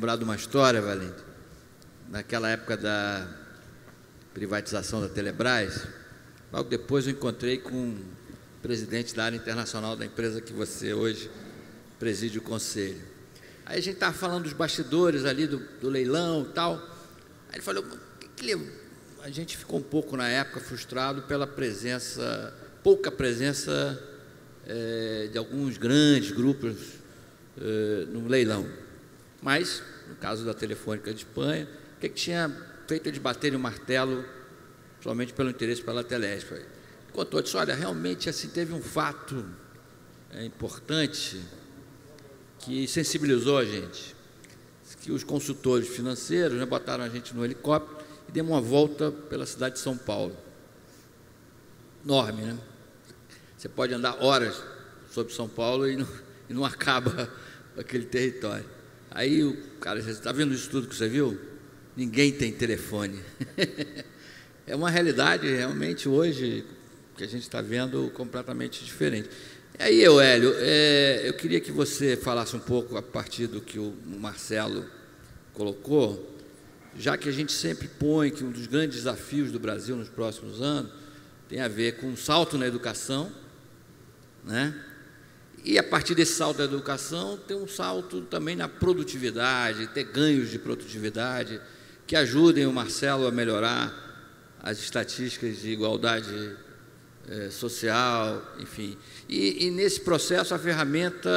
lembrar de uma história, Valente. Naquela época da privatização da Telebrás, logo depois eu encontrei com o presidente da área internacional da empresa que você hoje preside o conselho. Aí a gente estava falando dos bastidores ali do leilão e tal. Aí ele falou, a gente ficou um pouco na época frustrado pela pouca presença de alguns grandes grupos no leilão. Mas, no caso da Telefônica de Espanha, o que tinha feito eles baterem o martelo somente pelo interesse pela Telesp? Contou, disse, olha, realmente assim, teve um fato importante que sensibilizou a gente, que os consultores financeiros botaram a gente no helicóptero e demos uma volta pela cidade de São Paulo. Enorme, né? Você pode andar horas sobre São Paulo e não acaba aquele território. Aí o cara, você está vendo isso tudo que você viu? Ninguém tem telefone. É uma realidade realmente hoje que a gente está vendo completamente diferente. E aí, Hélio, eu queria que você falasse um pouco a partir do que o Marcelo colocou, já que a gente sempre põe que um dos grandes desafios do Brasil nos próximos anos tem a ver com um salto na educação, né? E a partir desse salto da educação tem um salto também na produtividade, ter ganhos de produtividade que ajudem o Marcelo a melhorar as estatísticas de igualdade social, enfim. E nesse processo a ferramenta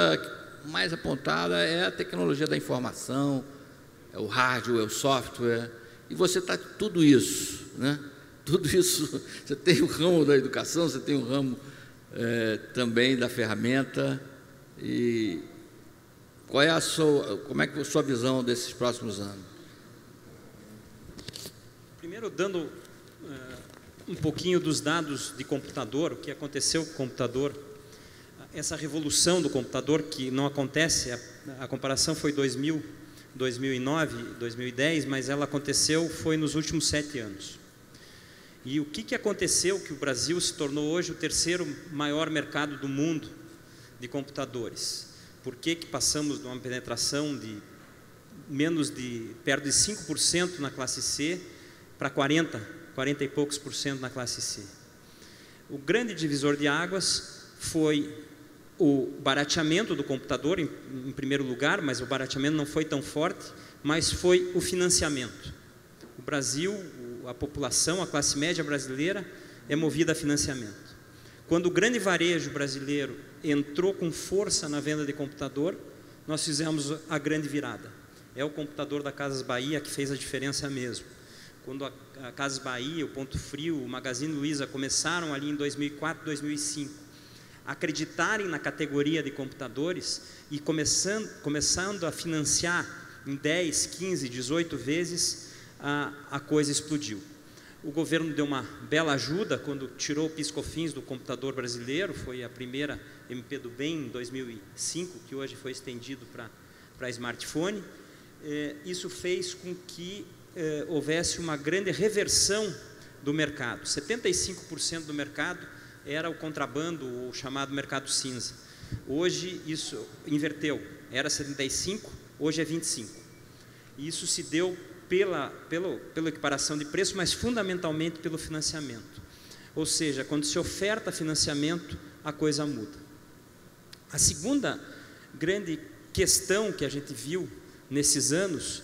mais apontada é a tecnologia da informação, é o hardware, é o software, e você está tudo isso, né? Tudo isso, você tem o ramo da educação, você tem o ramo também da ferramenta. E como é que a sua visão desses próximos anos? Primeiro, dando um pouquinho dos dados de computador, o que aconteceu com o computador, essa revolução do computador que não acontece, a comparação foi 2000, 2009, 2010, mas ela foi nos últimos 7 anos. E o que aconteceu que o Brasil se tornou hoje o terceiro maior mercado do mundo de computadores? Por que passamos de uma penetração de perto de 5% na classe C para 40 e poucos por cento na classe C? O grande divisor de águas foi o barateamento do computador, em primeiro lugar, mas o barateamento não foi tão forte, mas foi o financiamento. O Brasil, a população, a classe média brasileira é movida a financiamento. Quando o grande varejo brasileiro entrou com força na venda de computador, nós fizemos a grande virada. É o computador da Casas Bahia que fez a diferença mesmo. Quando a Casas Bahia, o Ponto Frio, o Magazine Luiza começaram ali em 2004, 2005, a acreditarem na categoria de computadores e começando a financiar em 10, 15, 18 vezes, a coisa explodiu. O governo deu uma bela ajuda quando tirou o PIS/COFINS do computador brasileiro, foi a primeira MP do Bem em 2005, que hoje foi estendido para smartphone. Isso fez com que houvesse uma grande reversão do mercado. 75% do mercado era o contrabando, o chamado mercado cinza. Hoje isso inverteu, era 75%, hoje é 25%. E isso se deu pela equiparação de preço, mas fundamentalmente pelo financiamento. Ou seja, quando se oferta financiamento, a coisa muda. A segunda grande questão que a gente viu nesses anos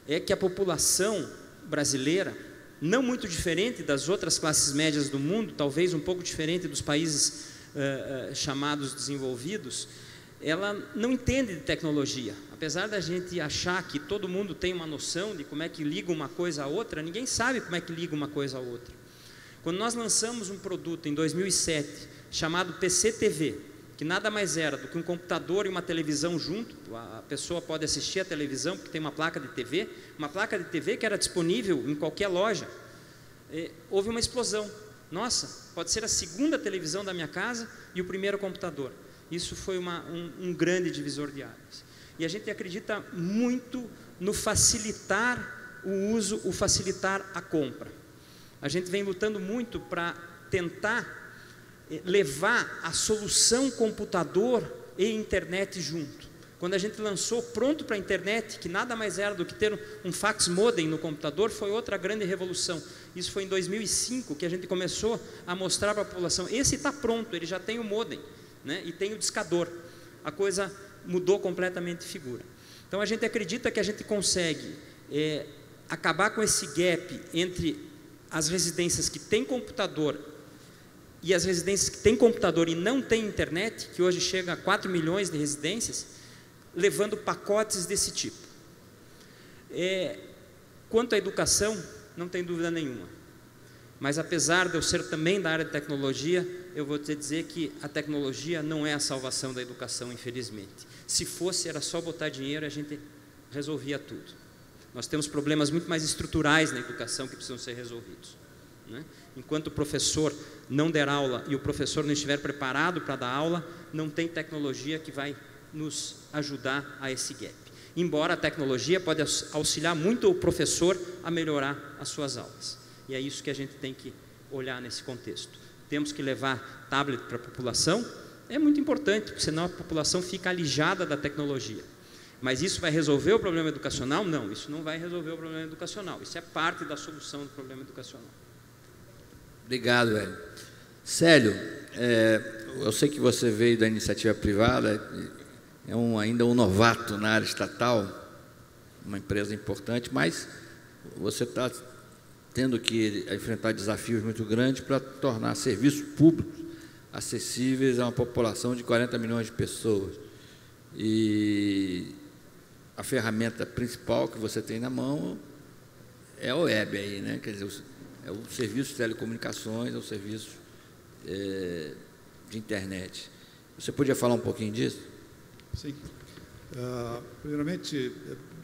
é que a população brasileira, não muito diferente das outras classes médias do mundo, talvez um pouco diferente dos países chamados desenvolvidos, ela não entende de tecnologia. Apesar da gente achar que todo mundo tem uma noção de como é que liga uma coisa a outra, ninguém sabe como é que liga uma coisa a outra. Quando nós lançamos um produto em 2007, chamado PC-TV, que nada mais era do que um computador e uma televisão junto, a pessoa pode assistir a televisão porque tem uma placa de TV que era disponível em qualquer loja, houve uma explosão. Nossa, pode ser a segunda televisão da minha casa e o primeiro computador. Isso foi um grande divisor de águas. E a gente acredita muito no facilitar o uso, o facilitar a compra. A gente vem lutando muito para tentar levar a solução computador e internet junto. Quando a gente lançou pronto para a internet, que nada mais era do que ter um fax modem no computador, foi outra grande revolução. Isso foi em 2005 que a gente começou a mostrar para a população, esse está pronto, ele já tem o modem, né? E tem o discador. A coisa mudou completamente de figura. Então a gente acredita que a gente consegue acabar com esse gap entre as residências que têm computador e as residências que têm computador e não têm internet, que hoje chega a 4 milhões de residências, levando pacotes desse tipo. Quanto à educação, não tem dúvida nenhuma. Mas apesar de eu ser também da área de tecnologia, eu vou te dizer que a tecnologia não é a salvação da educação, infelizmente. Se fosse, era só botar dinheiro e a gente resolvia tudo. Nós temos problemas muito mais estruturais na educação que precisam ser resolvidos, né? Enquanto o professor não der aula e o professor não estiver preparado para dar aula, não tem tecnologia que vai nos ajudar a esse gap. Embora a tecnologia pode auxiliar muito o professor a melhorar as suas aulas. E é isso que a gente tem que olhar nesse contexto. Temos que levar tablet para a população, é muito importante, porque senão a população fica alijada da tecnologia. Mas isso vai resolver o problema educacional? Não, isso não vai resolver o problema educacional. Isso é parte da solução do problema educacional. Obrigado, velho. Célio, eu sei que você veio da iniciativa privada, ainda um novato na área estatal, uma empresa importante, mas você está tendo que enfrentar desafios muito grandes para tornar serviços públicos acessíveis a uma população de 40 milhões de pessoas. E a ferramenta principal que você tem na mão é a web aí, né? Quer dizer, é o serviço de telecomunicações, é o serviço de internet. Você podia falar um pouquinho disso? Sim. Primeiramente,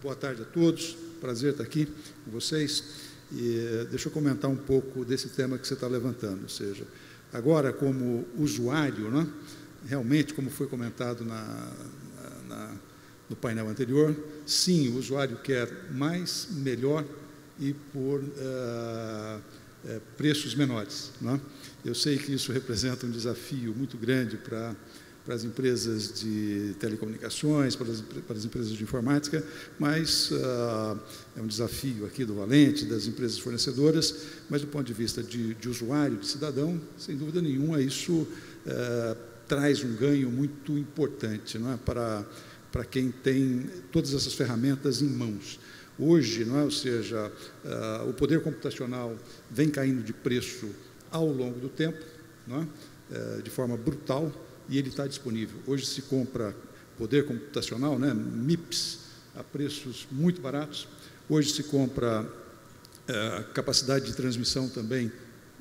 boa tarde a todos, prazer estar aqui com vocês. E deixa eu comentar um pouco desse tema que você está levantando, ou seja, agora como usuário, né, realmente, como foi comentado no painel anterior, sim, o usuário quer mais, melhor e por preços menores, né? Eu sei que isso representa um desafio muito grande para as empresas de telecomunicações, para as empresas de informática, mas é um desafio aqui do Valente, das empresas fornecedoras, mas do ponto de vista de usuário, de cidadão, sem dúvida nenhuma, isso traz um ganho muito importante, não é? Para quem tem todas essas ferramentas em mãos. Hoje, não é? Ou seja, o poder computacional vem caindo de preço ao longo do tempo, não é? De forma brutal, e ele está disponível. Hoje se compra poder computacional, né, MIPS, a preços muito baratos. Hoje se compra capacidade de transmissão também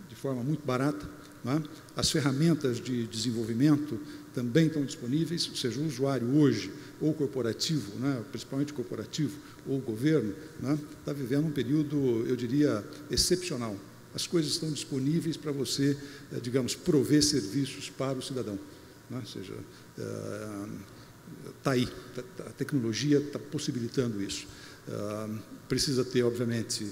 de forma muito barata, né? As ferramentas de desenvolvimento também estão disponíveis, ou seja, o usuário hoje, ou corporativo, né, principalmente corporativo, ou governo, né, está vivendo um período, eu diria, excepcional. As coisas estão disponíveis para você, digamos, prover serviços para o cidadão. Ou seja, está aí, a tecnologia está possibilitando isso. Precisa ter, obviamente,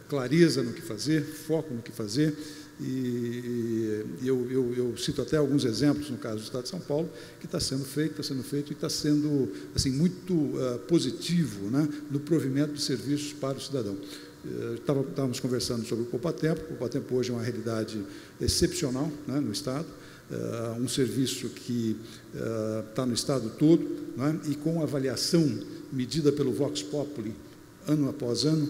clareza no que fazer, foco no que fazer, e eu cito até alguns exemplos, no caso do Estado de São Paulo, que está sendo feito e está sendo assim, muito positivo, né, no provimento de serviços para o cidadão. Estávamos conversando sobre o Poupatempo. O Poupatempo hoje é uma realidade excepcional, né, no Estado. Um serviço que está no Estado todo, né, e com avaliação medida pelo Vox Populi, ano após ano,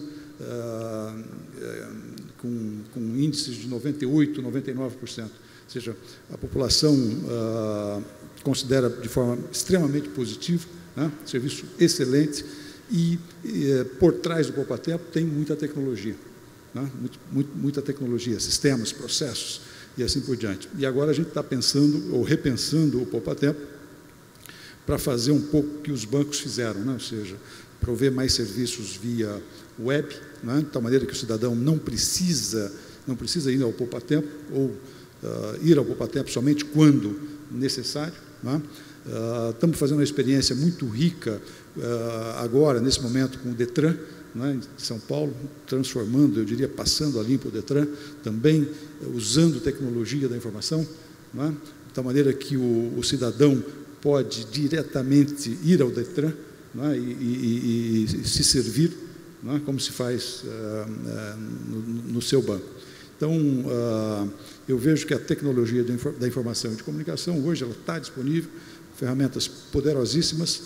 com índices de 98%, 99%. Ou seja, a população considera de forma extremamente positiva, né, serviço excelente, e por trás do Poupatempo tem muita tecnologia, né, muita tecnologia, sistemas, processos, e assim por diante. E agora a gente está pensando, ou repensando o Poupatempo, para fazer um pouco o que os bancos fizeram, né? Ou seja, prover mais serviços via web, né? De tal maneira que o cidadão não precisa ir ao Poupatempo, ou ir ao Poupatempo somente quando necessário, né? Estamos fazendo uma experiência muito rica agora, nesse momento, com o Detran, né, em São Paulo, transformando, eu diria, passando a limpo o Detran, também usando tecnologia da informação, né, de tal maneira que o cidadão pode diretamente ir ao Detran, não é? e se servir, não é? Como se faz no seu banco. Então, eu vejo que a tecnologia da informação e de comunicação, hoje, ela está disponível, ferramentas poderosíssimas.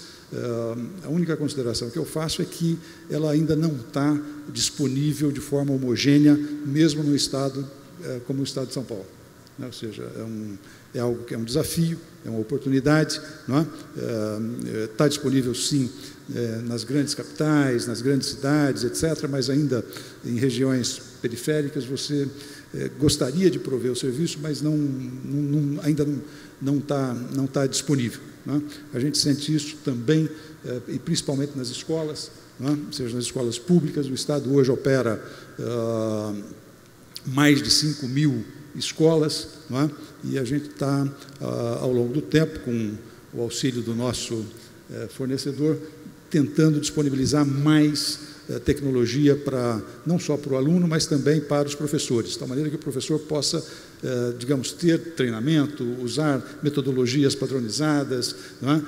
A única consideração que eu faço é que ela ainda não está disponível de forma homogênea, mesmo no estado como o estado de São Paulo. Né? Ou seja, é algo que é um desafio, é uma oportunidade. Não é? Está disponível, sim, nas grandes capitais, nas grandes cidades, etc., mas ainda em regiões periféricas você gostaria de prover o serviço, mas ainda não está disponível. Não é? A gente sente isso também, e principalmente nas escolas, não é? Ou seja, nas escolas públicas. O Estado hoje opera mais de 5.000 escolas, não é? E a gente está, ao longo do tempo, com o auxílio do nosso fornecedor, tentando disponibilizar mais tecnologia não só para o aluno, mas também para os professores, de tal maneira que o professor possa, digamos, ter treinamento, usar metodologias padronizadas, não é?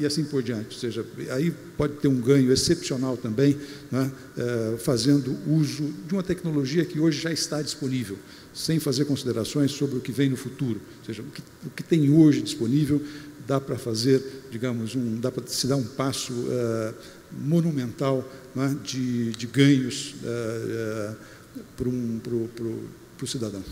E assim por diante. Ou seja, aí pode ter um ganho excepcional também, não é? Fazendo uso de uma tecnologia que hoje já está disponível, sem fazer considerações sobre o que vem no futuro. Ou seja, o que tem hoje disponível dá para fazer, digamos, dá para se dar um passo monumental, não é? de ganhos para o cidadão.